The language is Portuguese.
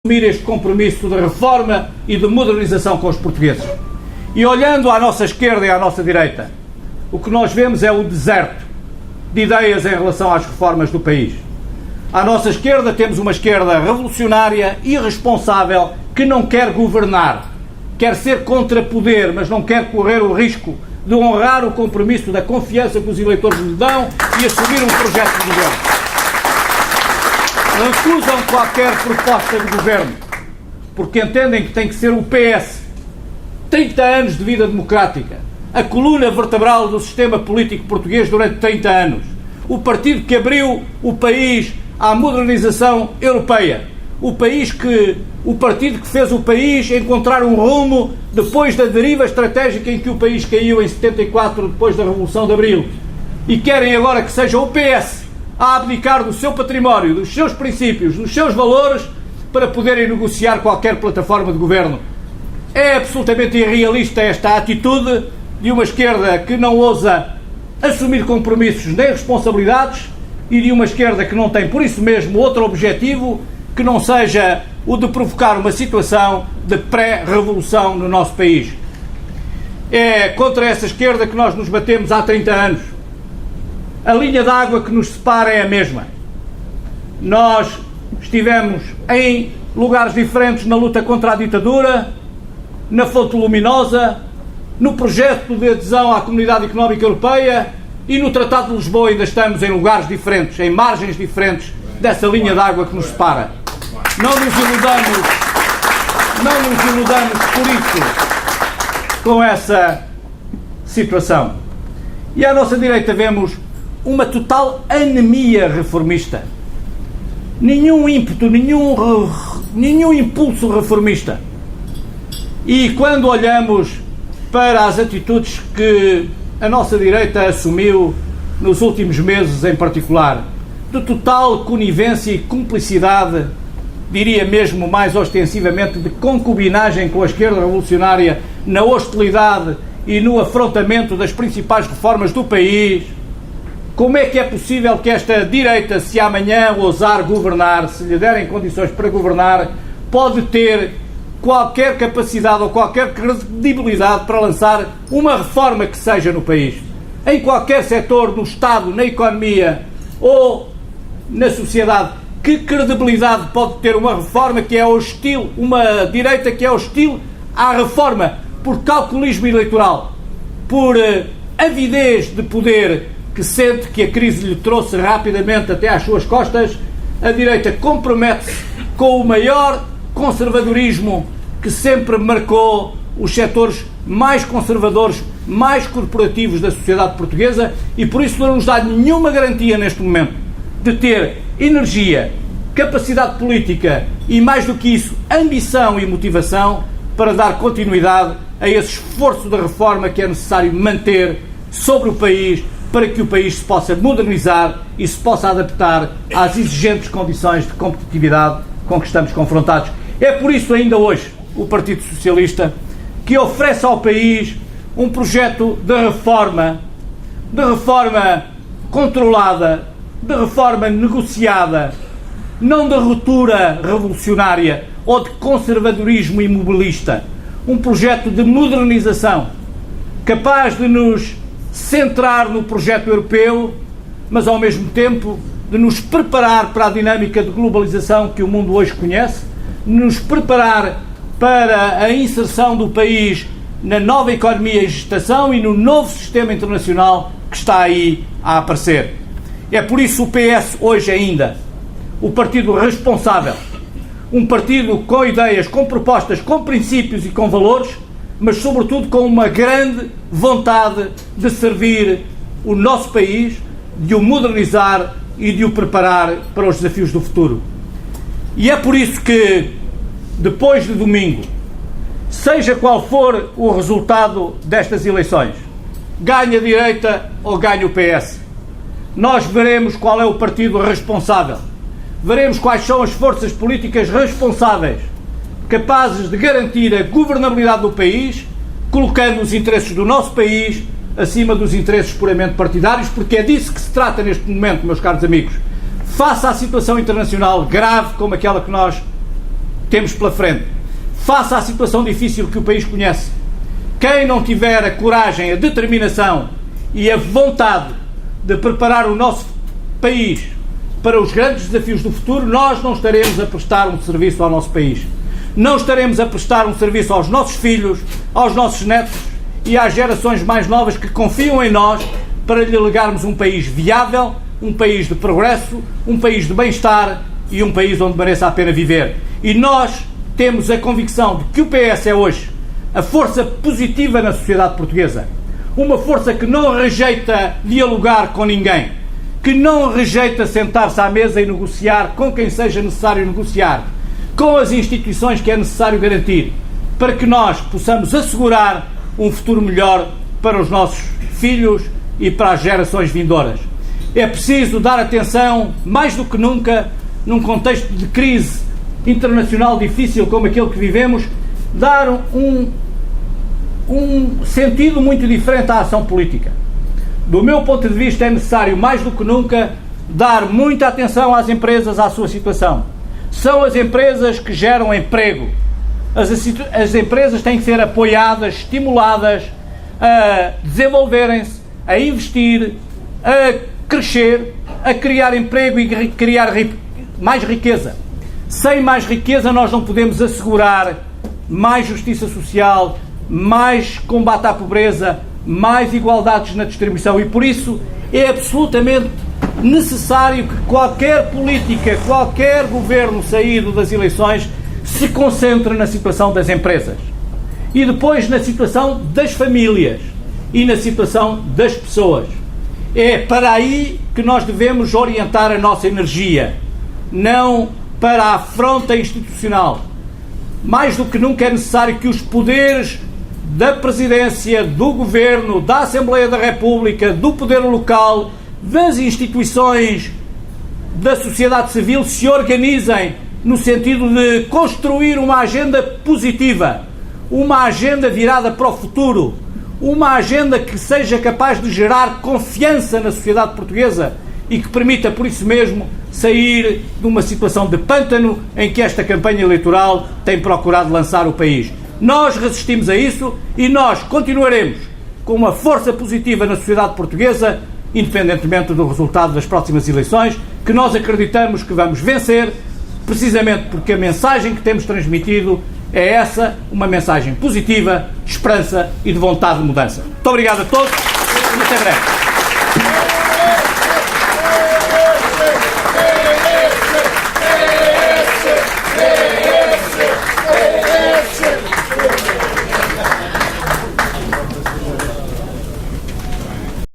assumir este compromisso de reforma e de modernização com os portugueses. E olhando à nossa esquerda e à nossa direita, o que nós vemos é o deserto de ideias em relação às reformas do país. À nossa esquerda temos uma esquerda revolucionária e irresponsável que não quer governar, quer ser contra-poder, mas não quer correr o risco de honrar o compromisso da confiança que os eleitores lhe dão e assumir um projeto de governo. Recusam qualquer proposta de governo, porque entendem que tem que ser o PS, 30 anos de vida democrática, a coluna vertebral do sistema político português durante 30 anos, o partido que abriu o país à modernização europeia, o partido que fez o país encontrar um rumo depois da deriva estratégica em que o país caiu em 74, depois da Revolução de Abril, e querem agora que seja o PS a abdicar do seu património, dos seus princípios, dos seus valores, para poderem negociar qualquer plataforma de governo. É absolutamente irrealista esta atitude de uma esquerda que não ousa assumir compromissos nem responsabilidades e de uma esquerda que não tem, por isso mesmo, outro objetivo que não seja o de provocar uma situação de pré-revolução no nosso país. É contra essa esquerda que nós nos batemos há 30 anos. A linha d'água que nos separa é a mesma. Nós estivemos em lugares diferentes na luta contra a ditadura, na Fonte Luminosa, no projeto de adesão à Comunidade Económica Europeia e no Tratado de Lisboa. Ainda estamos em lugares diferentes, em margens diferentes dessa linha d'água que nos separa. Não nos iludamos por isso com essa situação. E à nossa direita vemos uma total anemia reformista. Nenhum ímpeto, nenhum impulso reformista. E quando olhamos para as atitudes que a nossa direita assumiu nos últimos meses em particular, de total conivência e cumplicidade, diria mesmo mais ostensivamente de concubinagem com a esquerda revolucionária na hostilidade e no afrontamento das principais reformas do país, como é que é possível que esta direita, se amanhã ousar governar, se lhe derem condições para governar, pode ter qualquer capacidade ou qualquer credibilidade para lançar uma reforma que seja no país? Em qualquer setor, no Estado, na economia ou na sociedade, que credibilidade pode ter uma reforma que é hostil, uma direita que é hostil à reforma por calculismo eleitoral, por avidez de poder que sente que a crise lhe trouxe rapidamente até às suas costas? A direita compromete-se com o maior conservadorismo que sempre marcou os setores mais conservadores, mais corporativos da sociedade portuguesa, e por isso não nos dá nenhuma garantia neste momento de ter energia, capacidade política e, mais do que isso, ambição e motivação para dar continuidade a esse esforço de reforma que é necessário manter sobre o país, para que o país se possa modernizar e se possa adaptar às exigentes condições de competitividade com que estamos confrontados. É por isso ainda hoje o Partido Socialista que oferece ao país um projeto de reforma controlada, de reforma negociada, não de ruptura revolucionária ou de conservadorismo imobilista. Um projeto de modernização capaz de nos centrar no projeto europeu, mas ao mesmo tempo de nos preparar para a dinâmica de globalização que o mundo hoje conhece, de nos preparar para a inserção do país na nova economia em gestação e no novo sistema internacional que está aí a aparecer. É por isso o PS hoje ainda, o partido responsável, um partido com ideias, com propostas, com princípios e com valores, mas sobretudo com uma grande vontade de servir o nosso país, de o modernizar e de o preparar para os desafios do futuro. E é por isso que, depois de domingo, seja qual for o resultado destas eleições, ganha a direita ou ganha o PS, nós veremos qual é o partido responsável, veremos quais são as forças políticas responsáveis, capazes de garantir a governabilidade do país, colocando os interesses do nosso país acima dos interesses puramente partidários, porque é disso que se trata neste momento, meus caros amigos. Face à situação internacional grave como aquela que nós temos pela frente. Face à situação difícil que o país conhece, quem não tiver a coragem, a determinação e a vontade de preparar o nosso país para os grandes desafios do futuro, nós não estaremos a prestar um serviço ao nosso país. Não estaremos a prestar um serviço aos nossos filhos, aos nossos netos e às gerações mais novas que confiam em nós para lhe legarmos um país viável, um país de progresso, um país de bem-estar e um país onde mereça a pena viver. E nós temos a convicção de que o PS é hoje a força positiva na sociedade portuguesa. Uma força que não rejeita dialogar com ninguém, que não rejeita sentar-se à mesa e negociar com quem seja necessário negociar, com as instituições que é necessário garantir, para que nós possamos assegurar um futuro melhor para os nossos filhos e para as gerações vindouras. É preciso dar atenção, mais do que nunca, num contexto de crise internacional difícil como aquele que vivemos, dar um sentido muito diferente à ação política. Do meu ponto de vista, é necessário, mais do que nunca, dar muita atenção às empresas, à sua situação. São as empresas que geram emprego. As empresas têm que ser apoiadas, estimuladas a desenvolverem-se, a investir, a crescer, a criar emprego e criar mais riqueza. Sem mais riqueza nós não podemos assegurar mais justiça social, mais combate à pobreza, mais igualdades na distribuição, e por isso é absolutamente necessário que qualquer política, qualquer governo saído das eleições se concentre na situação das empresas e depois na situação das famílias e na situação das pessoas. É para aí que nós devemos orientar a nossa energia, não para a afronta institucional. Mais do que nunca é necessário que os poderes da Presidência, do Governo, da Assembleia da República, do Poder Local, das instituições da sociedade civil se organizem no sentido de construir uma agenda positiva, uma agenda virada para o futuro, uma agenda que seja capaz de gerar confiança na sociedade portuguesa e que permita, por isso mesmo, sair de uma situação de pântano em que esta campanha eleitoral tem procurado lançar o país. Nós resistimos a isso e nós continuaremos com uma força positiva na sociedade portuguesa, independentemente do resultado das próximas eleições, que nós acreditamos que vamos vencer, precisamente porque a mensagem que temos transmitido é essa, uma mensagem positiva, de esperança e de vontade de mudança. Muito obrigado a todos e até breve.